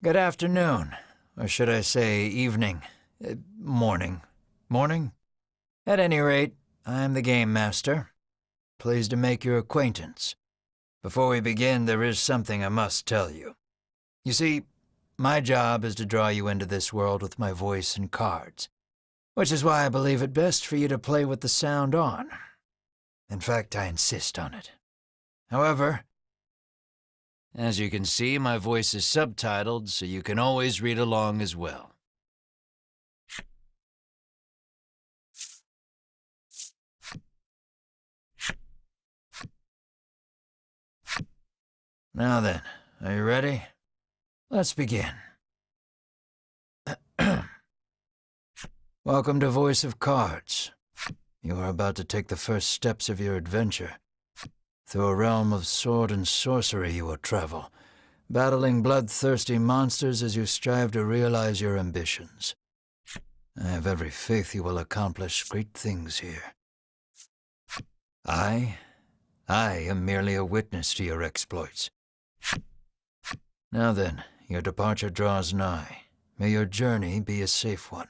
Good afternoon, or should I say evening, morning. Morning? At any rate, I'm the Game Master. Pleased to make your acquaintance. Before we begin, there is something I must tell you. You see, my job is to draw you into this world with my voice and cards, which is why I believe it best for you to play with the sound on. In fact, I insist on it. However, as you can see, my voice is subtitled, so you can always read along as well. Now then, are you ready? Let's begin. Welcome to Voice of Cards. You are about to take the first steps of your adventure. Through a realm of sword and sorcery you will travel, battling bloodthirsty monsters as you strive to realize your ambitions. I have every faith you will accomplish great things here. I am merely a witness to your exploits. Now then, your departure draws nigh. May your journey be a safe one.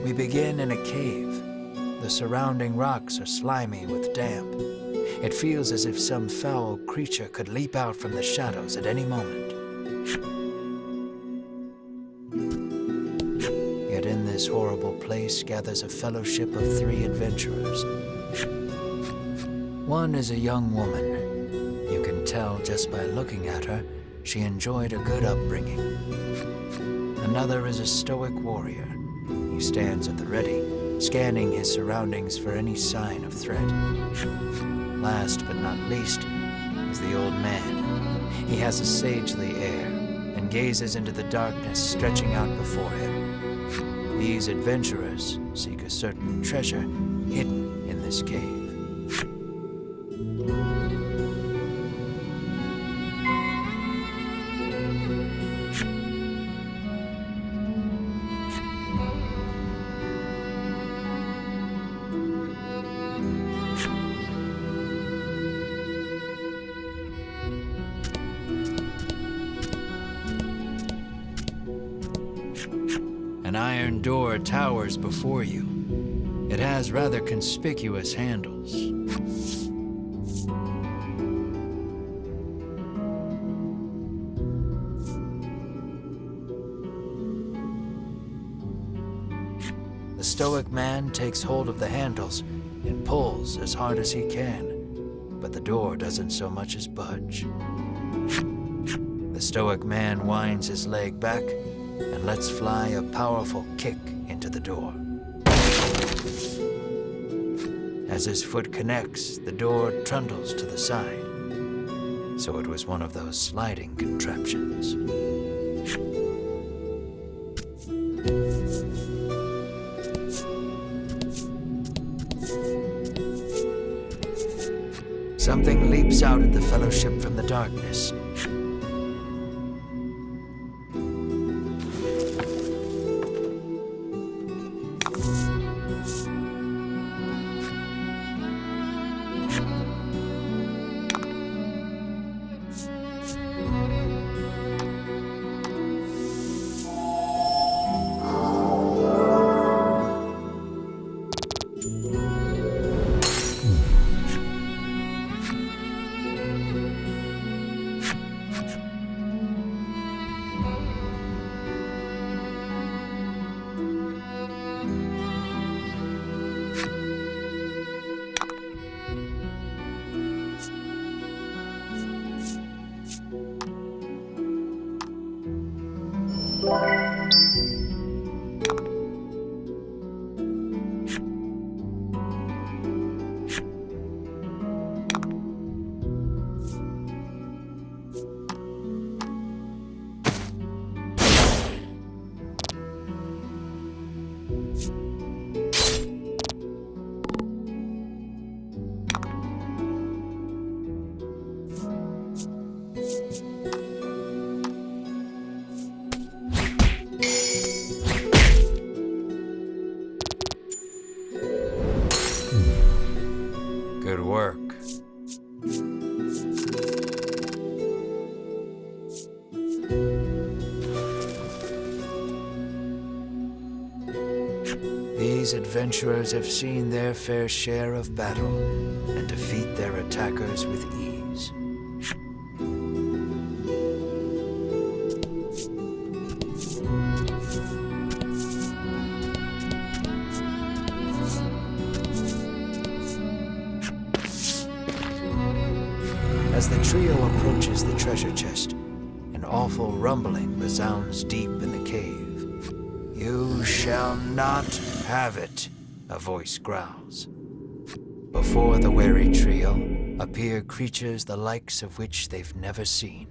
We begin in a cave. The surrounding rocks are slimy with damp. It feels as if some foul creature could leap out from the shadows at any moment. Yet in this horrible place gathers a fellowship of 3 adventurers. One is a young woman. You can tell just by looking at her, she enjoyed a good upbringing. Another is a stoic warrior. He stands at the ready, scanning his surroundings for any sign of threat. Last but not least is the old man. He has a sagely air and gazes into the darkness stretching out before him. These adventurers seek a certain treasure hidden in this cave. An iron door towers before you. It has rather conspicuous handles. The stoic man takes hold of the handles and pulls as hard as he can, but the door doesn't so much as budge. The stoic man winds his leg back and lets fly a powerful kick into the door. As his foot connects, the door trundles to the side. So it was one of those sliding contraptions. Something leaps out at the fellowship from the darkness. Good work. These adventurers have seen their fair share of battle and defeat their attackers with ease. As the trio approaches the treasure chest, an awful rumbling resounds deep in the cave. "You shall not have it," a voice growls. Before the wary trio appear creatures the likes of which they've never seen.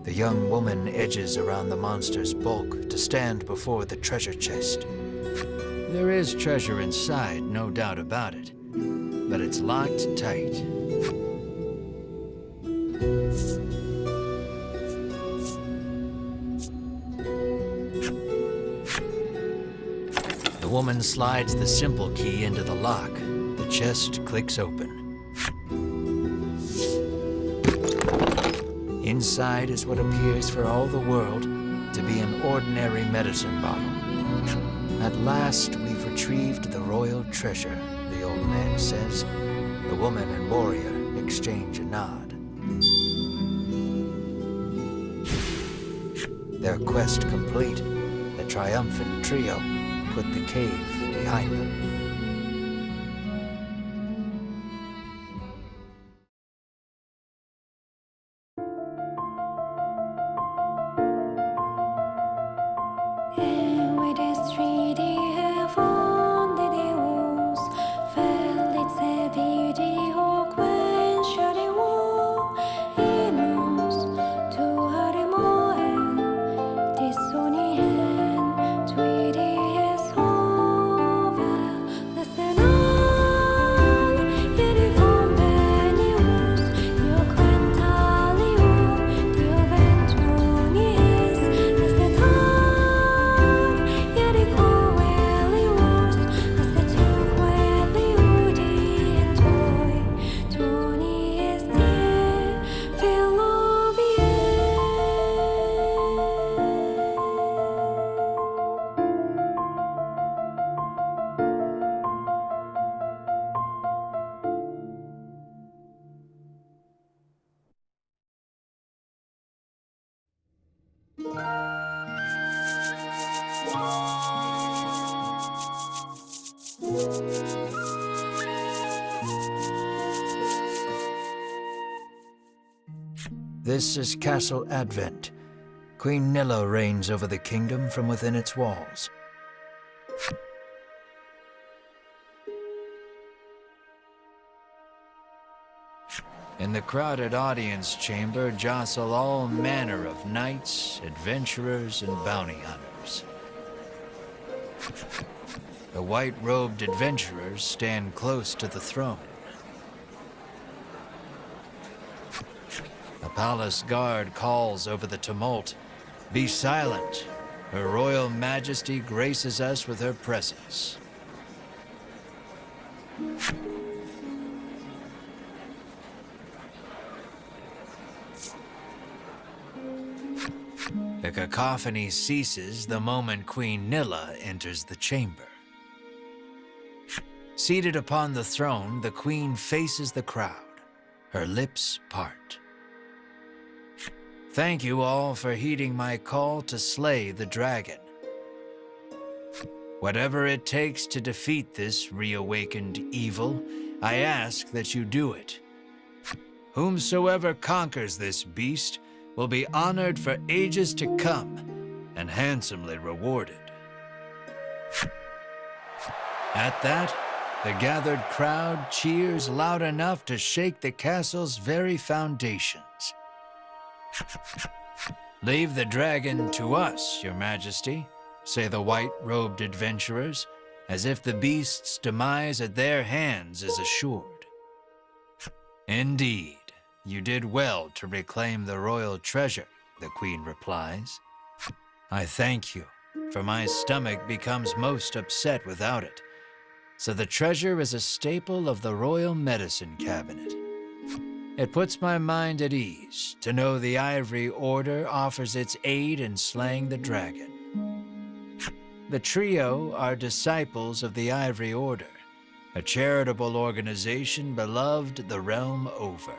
The young woman edges around the monster's bulk to stand before the treasure chest. There is treasure inside, no doubt about it, but it's locked tight. The woman slides the simple key into the lock. The chest clicks open. Inside is what appears for all the world to be an ordinary medicine bottle. At last, we've retrieved the royal treasure, the old man says. The woman and warrior exchange a nod. Their quest complete, the triumphant trio put the cave behind them. This is Castle Advent. Queen Nilla reigns over the kingdom from within its walls. In the crowded audience chamber jostle all manner of knights, adventurers, and bounty hunters. The white-robed adventurers stand close to the throne. A palace guard calls over the tumult, "Be silent. Her Royal Majesty graces us with her presence." The cacophony ceases the moment Queen Nilla enters the chamber. Seated upon the throne, the Queen faces the crowd, her lips part. "Thank you all for heeding my call to slay the dragon. Whatever it takes to defeat this reawakened evil, I ask that you do it. Whomsoever conquers this beast will be honored for ages to come and handsomely rewarded." At that, the gathered crowd cheers loud enough to shake the castle's very foundations. "Leave the dragon to us, Your Majesty," say the white-robed adventurers, as if the beast's demise at their hands is assured. "Indeed, you did well to reclaim the royal treasure," the Queen replies. "I thank you, for my stomach becomes most upset without it, so the treasure is a staple of the royal medicine cabinet. It puts my mind at ease to know the Ivory Order offers its aid in slaying the dragon. The trio are disciples of the Ivory Order, a charitable organization beloved the realm over.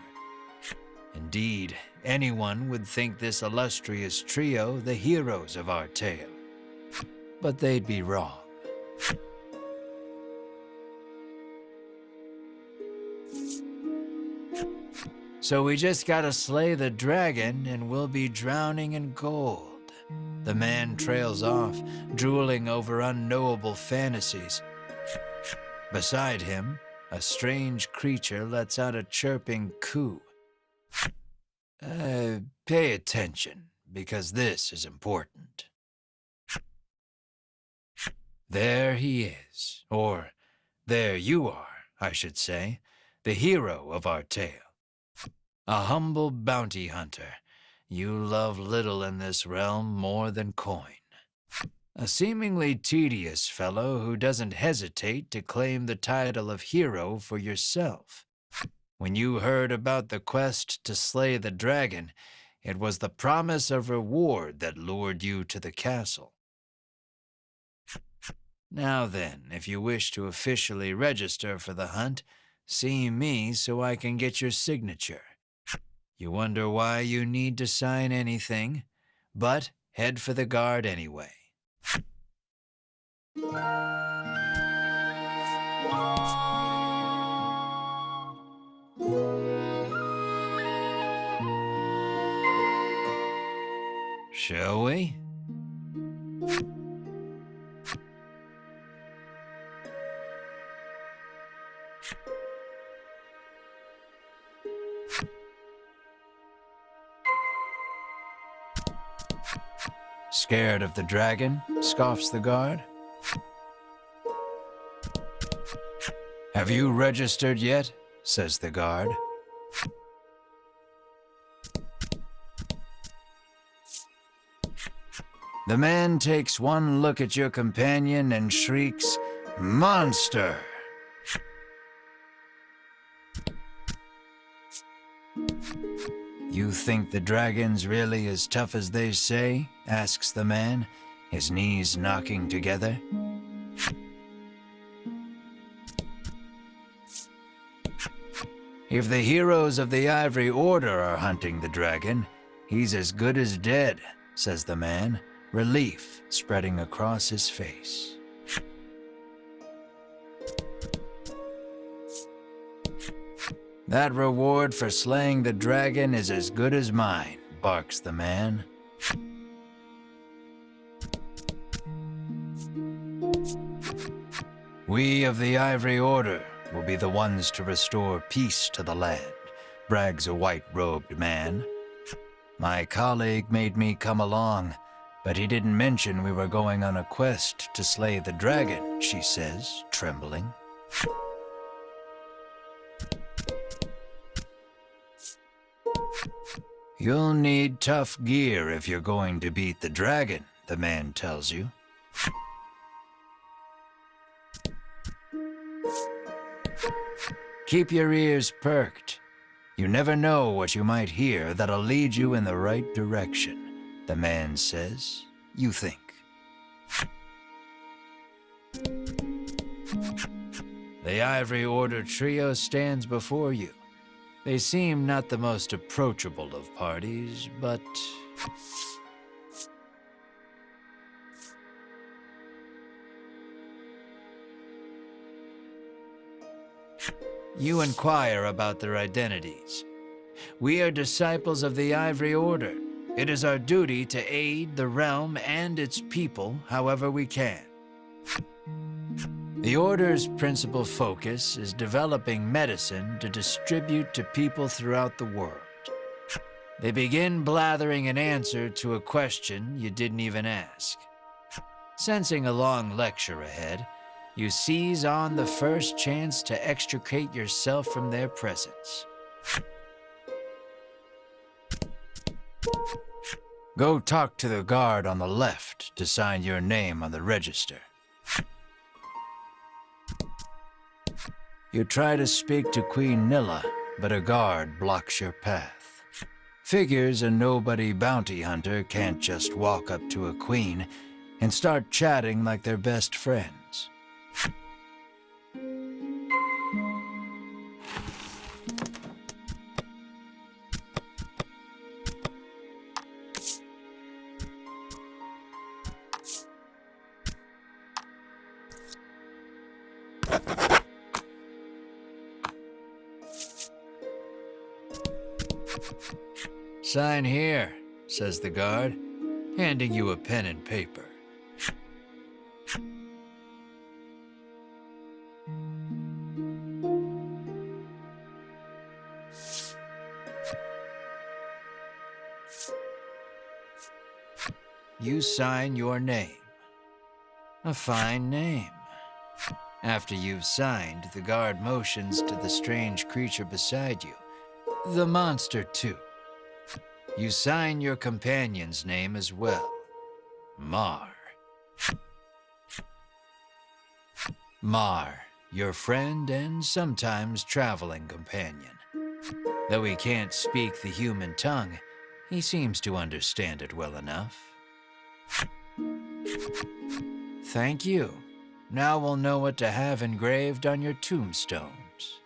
Indeed, anyone would think this illustrious trio the heroes of our tale, but they'd be wrong. So we just gotta slay the dragon and we'll be drowning in gold." The man trails off, drooling over unknowable fantasies. Beside him, a strange creature lets out a chirping coo. Pay attention, because this is important. There he is, or there you are, I should say, the hero of our tale. A humble bounty hunter, you love little in this realm more than coin. A seemingly tedious fellow who doesn't hesitate to claim the title of hero for yourself. When you heard about the quest to slay the dragon, it was the promise of reward that lured you to the castle. Now then, if you wish to officially register for the hunt, see me so I can get your signature. You wonder why you need to sign anything, but head for the guard anyway. Shall we? Scared of the dragon? Scoffs the guard. Have you registered yet? Says the guard. The man takes one look at your companion and shrieks, "Monster!" You think the dragon's really as tough as they say? Asks the man, his knees knocking together. If the heroes of the Ivory Order are hunting the dragon, he's as good as dead, says the man, relief spreading across his face. That reward for slaying the dragon is as good as mine, barks the man. We of the Ivory Order will be the ones to restore peace to the land, brags a white-robed man. My colleague made me come along, but he didn't mention we were going on a quest to slay the dragon, she says, trembling. You'll need tough gear if you're going to beat the dragon, the man tells you. Keep your ears perked. You never know what you might hear that'll lead you in the right direction, the man says. You think. The Ivory Order trio stands before you. They seem not the most approachable of parties, but... You inquire about their identities. We are disciples of the Ivory Order. It is our duty to aid the realm and its people however we can. The Order's principal focus is developing medicine to distribute to people throughout the world. They begin blathering an answer to a question you didn't even ask. Sensing a long lecture ahead, you seize on the first chance to extricate yourself from their presence. Go talk to the guard on the left to sign your name on the register. You try to speak to Queen Nilla, but a guard blocks your path. Figures a nobody bounty hunter can't just walk up to a queen and start chatting like they're best friends. Sign here, says the guard, handing you a pen and paper. You sign your name. A fine name. After you've signed, the guard motions to the strange creature beside you, the monster too. You sign your companion's name as well, Mar. Mar, your friend and sometimes traveling companion. Though he can't speak the human tongue, he seems to understand it well enough. Thank you. Now we'll know what to have engraved on your tombstones.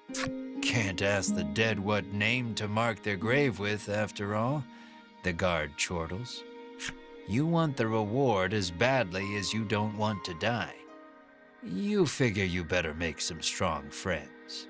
Can't ask the dead what name to mark their grave with, after all, the guard chortles. You want the reward as badly as you don't want to die. You figure you better make some strong friends.